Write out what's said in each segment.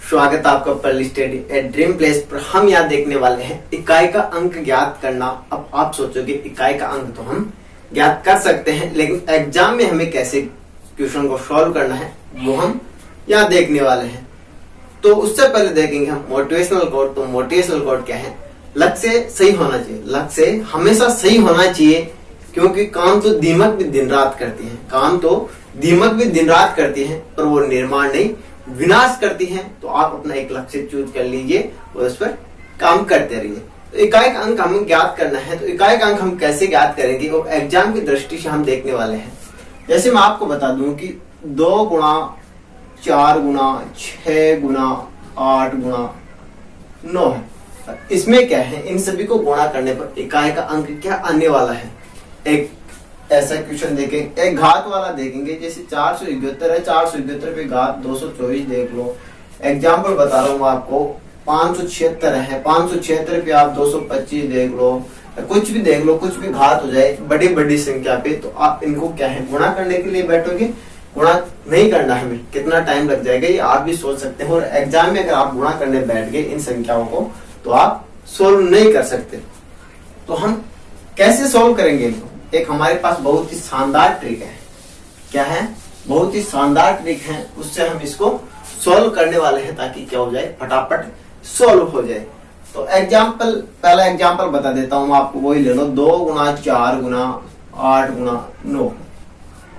स्वागत है आपका Pearl Study at Dream Place पर। हम यहाँ देखने वाले हैं इकाई का अंक ज्ञात करना। अब आप सोचोगे इकाई का अंक तो हम ज्ञात कर सकते हैं, लेकिन एग्जाम में हमें कैसे क्वेश्चन को सॉल्व करना है वो हम यहाँ देखने वाले हैं। तो उससे पहले देखेंगे हम मोटिवेशनल कोड। तो मोटिवेशनल कोड क्या है? लक्ष्य सही होना चाहिए। लक्ष्य हमेशा सही होना चाहिए, क्योंकि काम तो दीमक भी दिन रात करती है। काम तो दीमक भी दिन रात करती है, पर वो निर्माण नहीं विनाश करती है। तो आप अपना एक लक्ष्य चूज कर लीजिए और उस पर काम करते रहिए। तो इकाई का अंक हमें ज्ञात करना है। तो इकाई का अंक हम कैसे ज्ञात करेंगे वो एग्जाम की दृष्टि से हम देखने वाले हैं। जैसे मैं आपको बता दूं कि 2 गुणा 4 गुणा 6 गुणा 8 गुणा 9 है। इसमें क्या है, इन सभी को गुणा करने पर इकाई का अंक क्या आने वाला है। एक ऐसा क्वेश्चन देखेंगे, एक घात वाला देखेंगे। जैसे 471 है, 471 पे घात 224 देख लो। एग्जाम्पल बता रहा हूँ आपको। 576 है, 576 पे आप 225 देख लो। कुछ भी देख लो, कुछ भी घात हो जाए बड़ी बड़ी संख्या पे, तो आप इनको क्या है गुणा करने के लिए बैठोगे। गुणा नहीं करना हमें, कितना टाइम लग जाएगा ये आप भी सोच सकते हैं। और एग्जाम में अगर आप गुणा करने बैठ गए इन संख्याओं को, तो आप सोल्व नहीं कर सकते। तो हम कैसे सोल्व करेंगे इनको? एक हमारे पास बहुत ही शानदार ट्रिक है। क्या है? बहुत ही शानदार ट्रिक है। उससे हम इसको सोल्व करने वाले हैं, ताकि क्या हो जाए, फटाफट सोल्व हो जाए। तो एग्जाम्पल, पहला एग्जाम्पल बता देता हूं आपको, वही ले लो। 2 गुणा 4 गुणा 8 गुणा 9,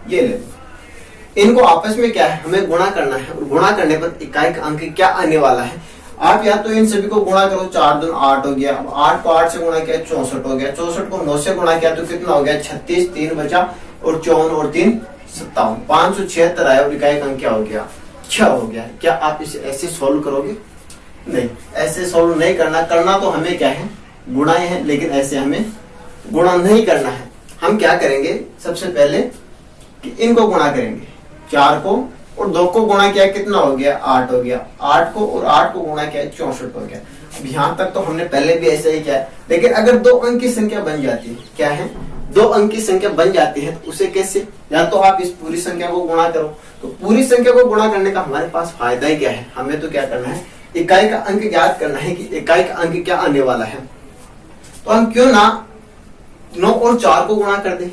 ये ले लो। इनको आपस में क्या है, हमें गुणा करना है। और गुणा करने पर इकाई का अंक क्या आने वाला है। आप या तो इन सभी को गुणा करो, 4 दूनी 8 हो गया। 8 को 8 से गुणा किया 64 हो गया। 64 को 9 से गुणा किया तो कितना हो गया, 36। 3 बचा और 54 और 3 57। 576 आया और इकाई का अंक क्या हो गया, 6 हो गया। क्या आप इसे ऐसे सोल्व करोगे? नहीं, ऐसे सोल्व नहीं करना। करना तो हमें क्या है, गुणा है, लेकिन ऐसे हमें गुणा नहीं करना है। हम क्या करेंगे, सबसे पहले कि इनको गुणा करेंगे। 4 को और 2 को गुणा किया कितना हो गया, 8 हो गया। 8 को और 8 को गुणा किया 64 हो गया। अब यहाँ तक तो हमने पहले भी ऐसा ही किया है। लेकिन अगर 2 अंक की संख्या बन जाती है, क्या है, 2 अंक की संख्या बन जाती है, तो उसे कैसे, या तो आप इस पूरी संख्या को गुणा करो। तो पूरी संख्या को गुणा करने का हमारे पास फायदा ही क्या है, हमें तो क्या करना है, इकाई का अंक ज्ञात करना है कि इकाई का अंक क्या आने वाला है। तो हम क्यों ना 9 और 4 को गुणा कर दे।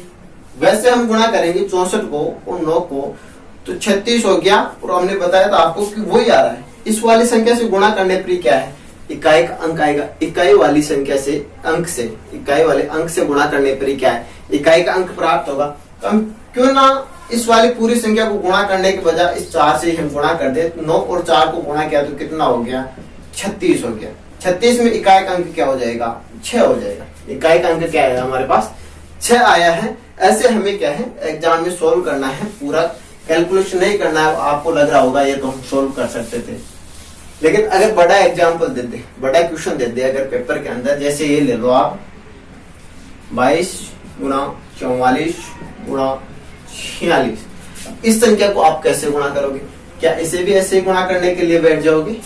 वैसे हम गुणा करेंगे 64 को और 9 को, तो 36 हो गया। और हमने बताया था आपको कि वही आ रहा है। इस वाली संख्या से गुणा करने पर क्या है, इकाई का अंक आएगा। इकाई वाली संख्या से, अंक से, इकाई वाले अंक से गुणा करने पर क्या है, इकाई का अंक प्राप्त होगा। तो हम क्यों ना इस वाली पूरी संख्या को गुणा करने के बजाय इस 4 से हम गुणा कर दे। 9 और 4 को गुणा किया तो कितना हो गया, 36 हो गया। 36 में इकाई का अंक क्या हो जाएगा, 6 हो जाएगा। इकाई का अंक क्या है हमारे पास, 6 आया है। ऐसे हमें क्या है एग्जाम में सोल्व करना है, पूरा कैलकुलेशन नहीं करना है। आपको लग रहा होगा ये तो हम सोल्व कर सकते थे, लेकिन अगर बड़ा एग्जाम्पल दे दे, बड़ा क्वेश्चन दे दे अगर पेपर के अंदर, जैसे ये ले लो आप 22 गुणा 44 गुणा 46, इस संख्या को आप कैसे गुणा करोगे? क्या इसे भी ऐसे गुणा करने के लिए बैठ जाओगे?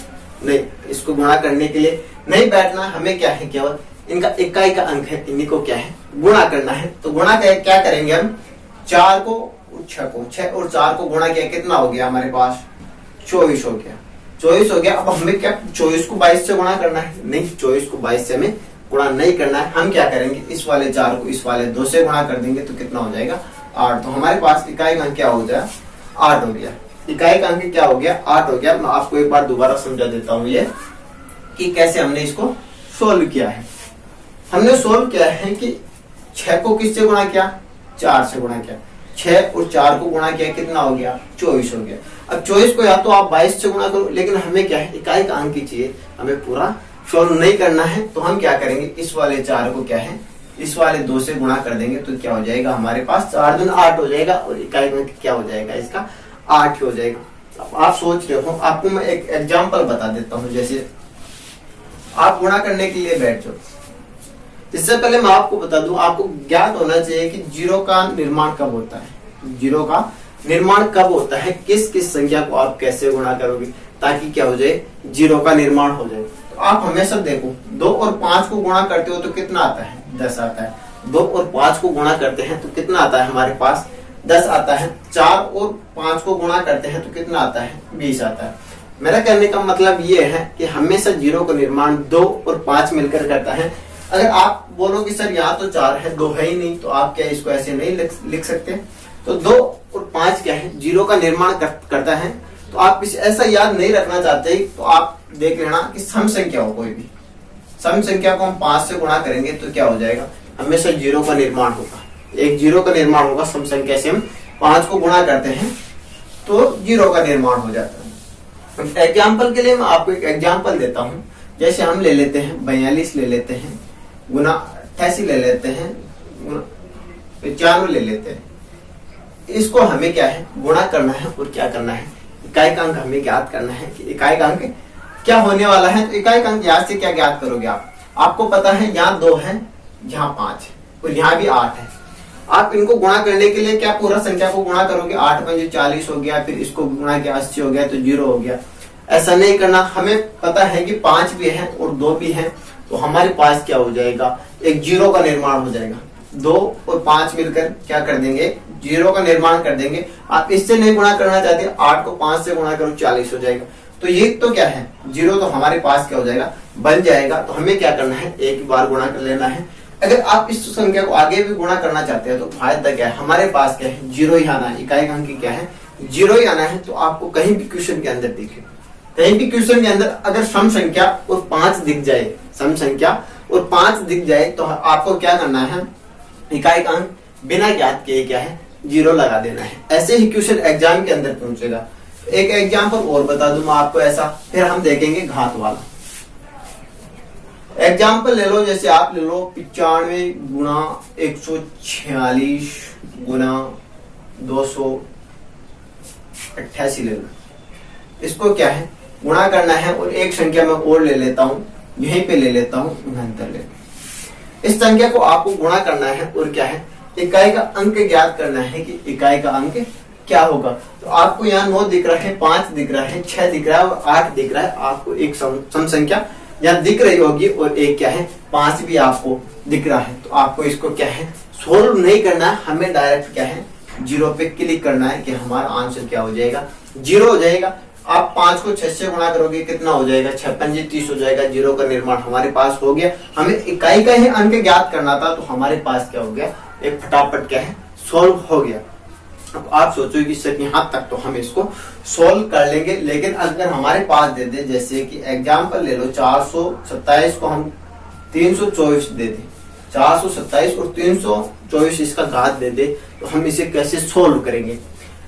नहीं, इसको गुणा करने के लिए नहीं बैठना। हमें क्या है, केवल इनका इकाई का अंक है, इन्हीं को क्या है गुणा करना है। तो गुणा क्या करेंगे हम, 4 को 6 और 4 को गुणा किया कितना हो गया हमारे पास, 24 हो गया। 24 हो गया। अब हमें क्या 24 को 22 से गुणा करना है? नहीं, 24 को 22 से हमें गुणा नहीं करना है। हम क्या करेंगे, इस वाले 4 को इस वाले 2 से गुणा कर देंगे तो कितना हो जाएगा, 8। तो हमारे पास इकाई का अंक क्या हो गया, 8 हो गया। इकाई का अंक क्या हो गया, 8 हो गया। मैं आपको एक बार दोबारा समझा देता हूँ ये कि कैसे हमने इसको सोल्व किया है। हमने सोल्व किया है कि 6 को किससे गुणा किया, 4 से गुणा किया। 6 और 4 को गुणा किया कितना हो गया, 24 हो गया। अब 24 को या तो आप 22 से गुणा करो, लेकिन हमें क्या है इकाई का अंक ही चाहिए, हमें पूरा सोल्व नहीं करना है। तो हम क्या करेंगे, इस वाले 4 को क्या है इस वाले 2 से गुणा कर देंगे तो क्या हो जाएगा हमारे पास, 4 दूनी 8 हो जाएगा। और इकाई का अंक क्या हो जाएगा इसका, 8 हो जाएगा। अब आप सोच रहे हो, आपको मैं एक एग्जाम्पल बता देता हूँ। जैसे आप गुणा करने के लिए बैठ जाओ, इससे पहले मैं आपको बता दूं, आपको ज्ञात होना चाहिए कि जीरो का निर्माण कब होता है। जीरो का निर्माण कब होता है, किस किस संख्या को आप कैसे गुणा करोगे ताकि क्या हो जाए, जीरो का निर्माण हो जाए। तो आप हमेशा देखो, 2 और 5 को गुणा करते हो तो कितना आता है, 10 आता है। 2 और 5 को गुणा करते हैं तो कितना आता है हमारे पास, 10 आता है। 4 और 5 को गुणा करते हैं तो कितना आता है, 20 आता है। मेरा कहने का मतलब ये है कि हमेशा जीरो का निर्माण 2 और 5 मिलकर करता है। अगर आप बोलो कि सर यहाँ तो 4 है 2 है ही नहीं, तो आप क्या इसको ऐसे नहीं लिख सकते? तो 2 और 5 क्या है, जीरो का निर्माण करता है। तो आप इसे ऐसा याद नहीं रखना चाहते तो आप देख लेना कि सम संख्या हो, कोई भी सम संख्या को हम 5 से गुणा करेंगे तो क्या हो जाएगा, हमेशा जीरो का निर्माण होगा। एक जीरो का निर्माण होगा, सम संख्या से हम 5 को गुणा करते हैं तो जीरो का निर्माण हो जाता है। एग्जाम्पल के लिए मैं आपको एक एग्जाम्पल देता हूं। जैसे हम ले लेते हैं 42 ले लेते हैं, गुना 88 ले लेते हैं, 95 ले लेते हैं। इसको हमें क्या है, गुणा करना है और क्या करना है, इकाई का अंक हमें ज्ञात करना है कि इकाई का अंक क्या होने वाला है। तो इकाई का अंक यहाँ से क्या ज्ञात करोगे आप, आपको पता है यहाँ 2 है, यहाँ 5 है और यहाँ भी 8 है। आप इनको गुणा करने के लिए क्या पूरा संख्या को गुणा करोगे, 8 पंजे 40 हो गया, फिर इसको गुणा किया 80 हो गया तो 0 हो गया। ऐसा नहीं करना, हमें पता है कि 5 भी है और 2 भी है, तो हमारे पास क्या हो जाएगा, एक जीरो का निर्माण हो जाएगा। 2 और 5 मिलकर क्या कर देंगे, जीरो का निर्माण कर देंगे। आप इससे नहीं गुणा करना चाहते, 8 को 5 से गुणा करो 40 हो जाएगा। तो ये तो क्या है, जीरो तो हमारे पास क्या हो जाएगा, बन जाएगा। तो हमें क्या करना है, एक बार गुणा कर लेना है। अगर आप इस संख्या को आगे भी गुणा करना चाहते हैं तो फायदा क्या है, हमारे पास क्या है, जीरो ही आना है। इकाई का अंक क्या है, जीरो ही आना है। तो आपको कहीं भी क्वेश्चन के अंदर दिखे, कहीं भी क्वेश्चन के अंदर अगर सम संख्या और 5 दिख जाए, सम संख्या और 5 दिख जाए तो आपको क्या करना है, इकाई का अंक बिना ज्ञात किए क्या है, जीरो लगा देना है। ऐसे ही क्वेश्चन एग्जाम के अंदर पहुंचेगा। एक एग्जाम्पल और बता दूं मैं आपको ऐसा, फिर हम देखेंगे घात वाला एग्जाम्पल। ले लो, जैसे आप ले लो 95 गुणा 146 गुणा 288 ले लो। इसको क्या है, गुणा करना है और एक संख्या में और ले लेता हूं, यहीं पे ले लेता हूं 69 ले। इस संख्या को आपको गुणा करना है और क्या है, इकाई का अंक ज्ञात करना है कि इकाई का अंक क्या होगा। तो आपको यहाँ 9 दिख रहा है, 5 दिख रहा है, 6 दिख रहा है और 8 दिख रहा है। आपको एक सम संख्या यहाँ दिख रही होगी और एक क्या है, 5 भी आपको दिख रहा है। तो आपको इसको क्या है, सोल्व नहीं करना है, हमें डायरेक्ट क्या है, जीरो पे क्लिक करना है कि हमारा आंसर क्या हो जाएगा, जीरो हो जाएगा। आप 5 को 6 से गुणा करोगे कितना हो जाएगा, 6 पंजे 30 हो जाएगा। जीरो का निर्माण हमारे पास हो गया। हमें इकाई का ही अंक ज्ञात करना था, तो हमारे पास क्या हो गया, एक फटाफट क्या है, सोल्व हो गया। अब आप सोचो कि सर यहाँ तक तो हम इसको सोल्व कर लेंगे, लेकिन अगर हमारे पास दे दे, जैसे कि एग्जाम्पल ले लो 427 को हम 324 दे दे, 427 और 324 इसका घात दे दे, तो हम इसे कैसे सोल्व करेंगे।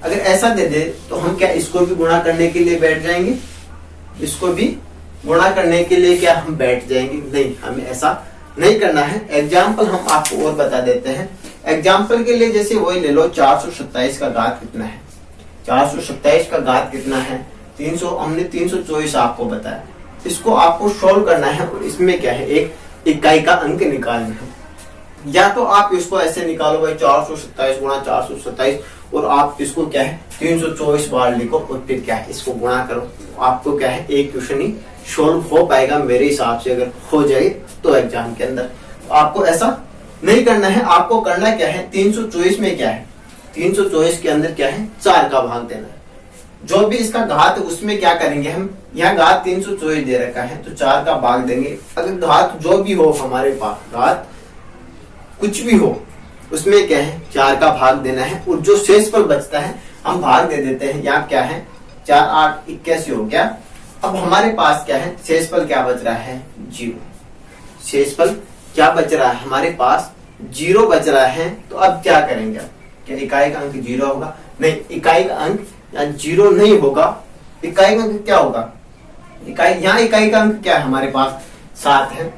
अगर ऐसा दे दे तो हम क्या इसको भी गुणा करने के लिए बैठ जाएंगे, इसको भी गुणा करने के लिए क्या हम बैठ जाएंगे, नहीं, हमें ऐसा नहीं करना है। एग्जाम्पल हम आपको और बता देते हैं। एग्जाम्पल के लिए जैसे वही ले लो, 427 का घात कितना है, 427 का घात कितना है, 300, हमने 324 आपको बताया। इसको आपको सोल्व करना है और इसमें क्या है, एक इकाई का अंक निकालना है। या तो आप इसको ऐसे निकालो भाई, 427 गुणा 427 और आप इसको क्या है 324 बार लिखो और फिर क्या है इसको गुणा करो। आपको क्या है, एक क्वेश्चन ही सोल्व हो पाएगा मेरे हिसाब से, अगर हो जाए तो एग्जाम के अंदर। तो आपको ऐसा नहीं करना है, आपको करना क्या है, 324 में क्या है, 324 के अंदर क्या है, 4 का भाग देना है। जो भी इसका घात है उसमें क्या करेंगे हम, यहाँ घात 324 दे रखा है तो 4 का भाग देंगे। अगर घात जो भी हो हमारे पास, घात कुछ भी हो, उसमें क्या है 4 का भाग देना है और जो शेषफल बचता है हम भाग दे देते हैं। यहाँ क्या है, 4 8 81 हो गया। अब हमारे पास क्या है, शेषफल क्या बच रहा है, 0। शेषफल क्या बच रहा है हमारे पास, 0 बच रहा है। तो अब क्या करेंगे, क्या इकाई का अंक 0 होगा, नहीं, इकाई का अंक यहाँ 0 नहीं होगा। इकाई का अंक क्या होगा, यहाँ इकाई का अंक क्या है हमारे पास, 7 है।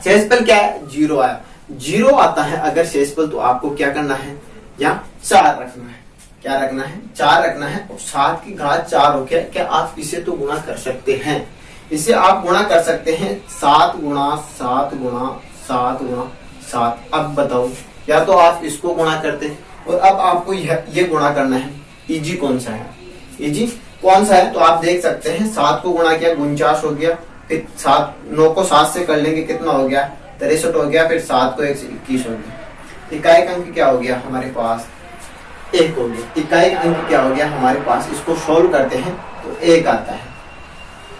शेषफल क्या है, 0 आया, 0 आता है अगर शेषफल, तो आपको क्या करना है, यहाँ 4 रखना है। क्या रखना है, 4 रखना है। और 7 की घात 4 हो गया। क्या आप इसे तो गुणा कर सकते हैं, इसे आप गुणा कर सकते हैं, 7 गुणा 7 गुणा 7 गुणा 7। अब बताओ, या तो आप इसको गुणा करते हैं और अब आपको ये गुणा करना है। इजी कौन सा है, इजी कौन सा है, तो आप देख सकते हैं 7 को गुणा किया 49 हो गया, फिर 9 को 7 से कर लेंगे कितना हो गया, 63 हो गया, फिर 7 को 1 से 21 हो गया। इकाई का अंक क्या हो गया हमारे पास, 1 हो गया। इकाई का अंक क्या हो गया हमारे पास, इसको सोल्व करते हैं तो 1 आता है।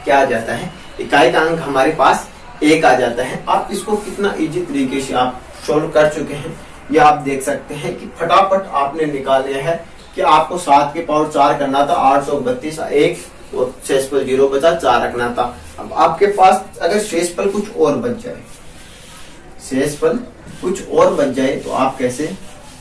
क्या आ जाता है, इकाई का अंक हमारे पास 1 आ जाता है। आप इसको कितना इजी तरीके से आप सोल्व कर चुके हैं ये आप देख सकते हैं कि फटाफट आपने निकाल लिया है कि आपको 7 के पावर 4 करना था, 832 1 और शेषफल 0 बचा, 4 रखना था। अब आपके पास अगर शेषफल कुछ और बच जाए, शेषफल कुछ और बच जाए तो आप कैसे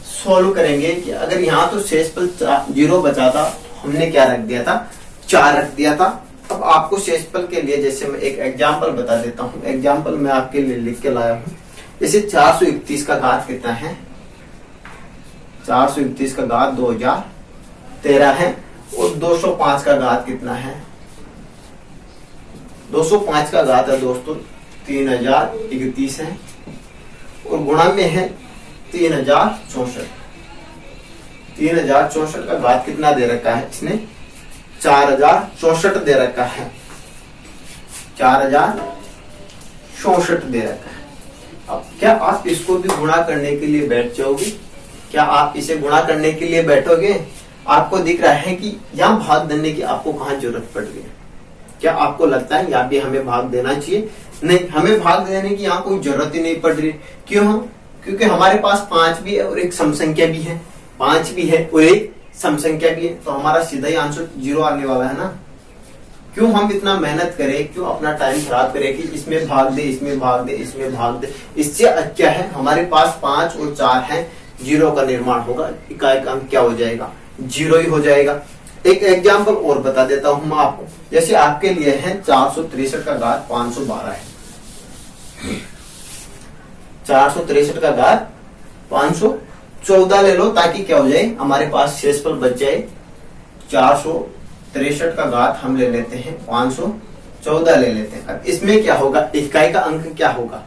सोल्व करेंगे कि अगर यहाँ तो शेषफल 0 बचा था, हमने क्या रख दिया था, 4 रख दिया था। अब आपको शेषफल के लिए जैसे मैं एक एग्जांपल बता देता हूँ, एग्जांपल मैं आपके लिए लिख के लाया हूँ। जैसे 431 का घात कितना है, 431 का घात 2013 है और 205 का घात कितना है, 205 का घात है दोस्तों 3031 है और गुणा में है 3064। 3064 का घात कितना दे रखा है, इसने 4064 दे रखा है, 4064 दे रखा है। अब क्या आप इसको भी गुणा करने के लिए बैठ जाओगे, क्या आप इसे गुणा करने के लिए बैठोगे? आपको दिख रहा है कि यहाँ भाग देने की आपको कहाँ जरूरत पड़ रही है? क्या आपको लगता है यहाँ भी हमें भाग देना चाहिए? नहीं, हमें भाग देने की यहाँ कोई जरूरत ही नहीं पड़ रही। क्यों? क्योंकि हमारे पास 5 भी है और एक सम संख्या भी है, 5 भी है और एक सम संख्या भी है, तो हमारा सीधा ही आंसर 0 आने वाला है ना। क्यों हम इतना मेहनत करें, क्यों अपना टाइम खराब करें कि इसमें भाग दे, इसमें भाग दे, इसमें भाग दे। इससे अच्छा है हमारे पास 5 और 4 है, 0 का निर्माण होगा, इकाई का अंक क्या हो जाएगा, 0 ही हो जाएगा। एक एग्जाम्पल और बता देता हूं मैं आपको। जैसे आपके लिए है 463 का घात 512 है, 463 का घात 514 ले लो ताकि क्या हो जाए, हमारे पास शेषफल बच जाए। 463 का घात हम ले लेते हैं 514 ले लेते हैं। अब इसमें क्या होगा, इकाई का अंक क्या होगा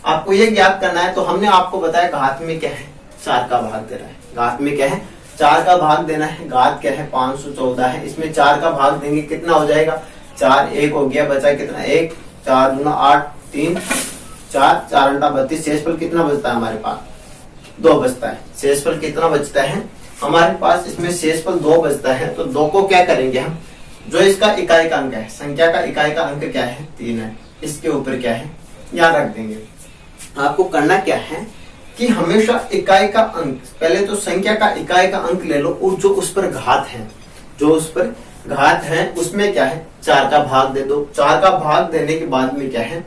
आपको ये ज्ञात करना है। तो हमने आपको बताया घात में क्या है, 4 का भाग देना है। घात में क्या है, 4 का भाग देना है। घात क्या है, 514 है, इसमें 4 का भाग देंगे कितना हो जाएगा, 4 1 हो गया, बचा कितना 1, 4 दूना 8 3 4 4 अंटा 32। शेषफल कितना बचता है हमारे पास, 2 बचता है। शेषफल कितना बचता है हमारे पास, इसमें शेषफल 2 बचता है। तो 2 को क्या करेंगे हम, जो इसका इकाई का अंक है, संख्या का इकाई का अंक क्या है 3 है, इसके ऊपर क्या है यहाँ रख देंगे। आपको करना क्या है कि हमेशा इकाई का अंक, पहले तो संख्या का इकाई का अंक ले लो और जो उस पर घात है, जो उस पर घात है उसमें क्या है 4 का भाग दे दो। 4 का भाग देने के बाद में क्या है,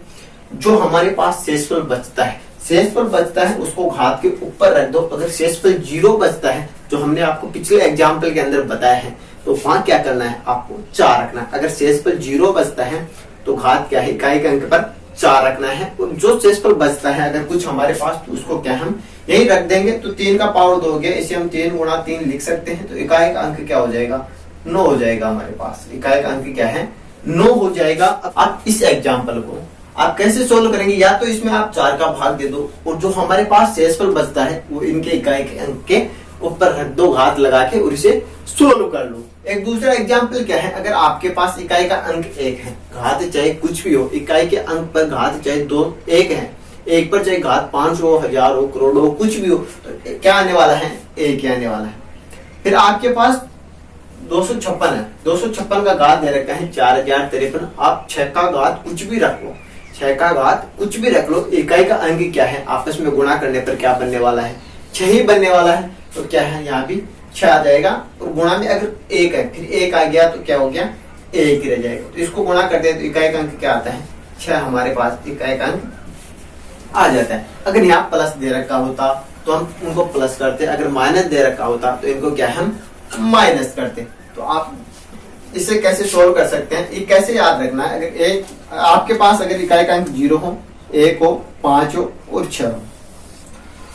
जो हमारे पास शेषफल बचता है, शेषफल बचता है उसको घात के ऊपर रख दो। अगर शेषफल 0 बचता है, जो हमने आपको पिछले एग्जाम्पल के अंदर बताया है, तो वहां क्या करना है, आपको 4 रखना है। अगर शेषफल 0 बचता है तो घात क्या है, इकाई के अंक पर 4 रखना है। और जो शेषफल बचता है अगर कुछ हमारे पास, तो उसको क्या हम यही रख देंगे। तो 3 का पावर 2 हो गया, इसे हम 3 गुणा 3 लिख सकते हैं। तो इकाई का अंक क्या हो जाएगा, 9 हो जाएगा। हमारे पास इकाई का अंक क्या है, 9 हो जाएगा। आप इस एग्जाम्पल को आप कैसे सोल्व करेंगे, या तो इसमें आप 4 का भाग दे दो और जो हमारे पास शेषफल बचता है वो इनके इकाई के अंक के ऊपर रख दो घात लगा के, और इसे सोल्व कर लो। एक दूसरा एग्जाम्पल क्या है, अगर आपके पास इकाई का अंक 1 है, घात चाहे कुछ भी हो, इकाई के अंक पर घात चाहे 2 1 है, 1 पर चाहे घात 5 हो, 1000 हो, करोड़ हो, कुछ भी हो, तो क्या आने वाला है, 1 ही आने वाला है। फिर आपके पास 256 है, 256 का घात दे रखा है 4053। आप 6 का घात कुछ भी रख लो, 6 का घात कुछ भी रख लो, इकाई का अंक क्या है, आपस में गुणा करने पर क्या बनने वाला है, 6 ही बनने वाला है। तो क्या है, यहाँ भी 6 आ जाएगा और गुणा में अगर 1 है, फिर 1 आ गया तो क्या हो गया, 1 ही रह जाएगा। तो इसको गुणा करते हैं तो इकाई का अंक क्या आता है, 6 हमारे पास इकाई का अंक आ जाता है। अगर यहाँ प्लस दे रखा होता तो हम उनको प्लस करते, अगर माइनस दे रखा होता तो इनको क्या हम माइनस करते। तो आप इसे कैसे सोल्व कर सकते हैं, ये कैसे याद रखना है। अगर एक आपके पास अगर इकाई का अंक 0 हो, 1 हो, 5 हो और 6 हो,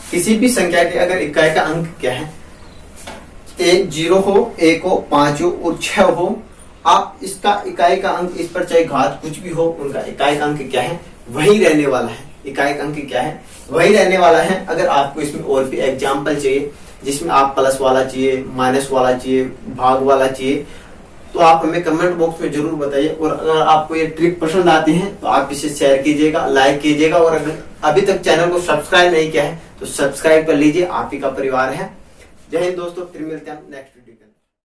किसी भी संख्या के अगर इकाई का अंक क्या है, 0 हो, 1 हो, 5 हो और 6 हो, आप इसका इकाई का अंक, इस पर चाहे घात कुछ भी हो, उनका इकाई का अंक क्या है, वही रहने वाला है। इकाई का अंक क्या है, वही रहने वाला है। अगर आपको इसमें और भी एग्जाम्पल चाहिए जिसमें आप प्लस वाला चाहिए, माइनस वाला चाहिए, भाग वाला चाहिए, तो आप हमें कमेंट बॉक्स में जरूर बताइए। और अगर आपको ये ट्रिक पसंद आती है तो आप इसे शेयर कीजिएगा, लाइक कीजिएगा, और अगर अभी तक चैनल को सब्सक्राइब नहीं किया है तो सब्सक्राइब कर लीजिए, आप ही का परिवार है। जय हिंद दोस्तों, फिर मिलते हैं नेक्स्ट वीडियो के।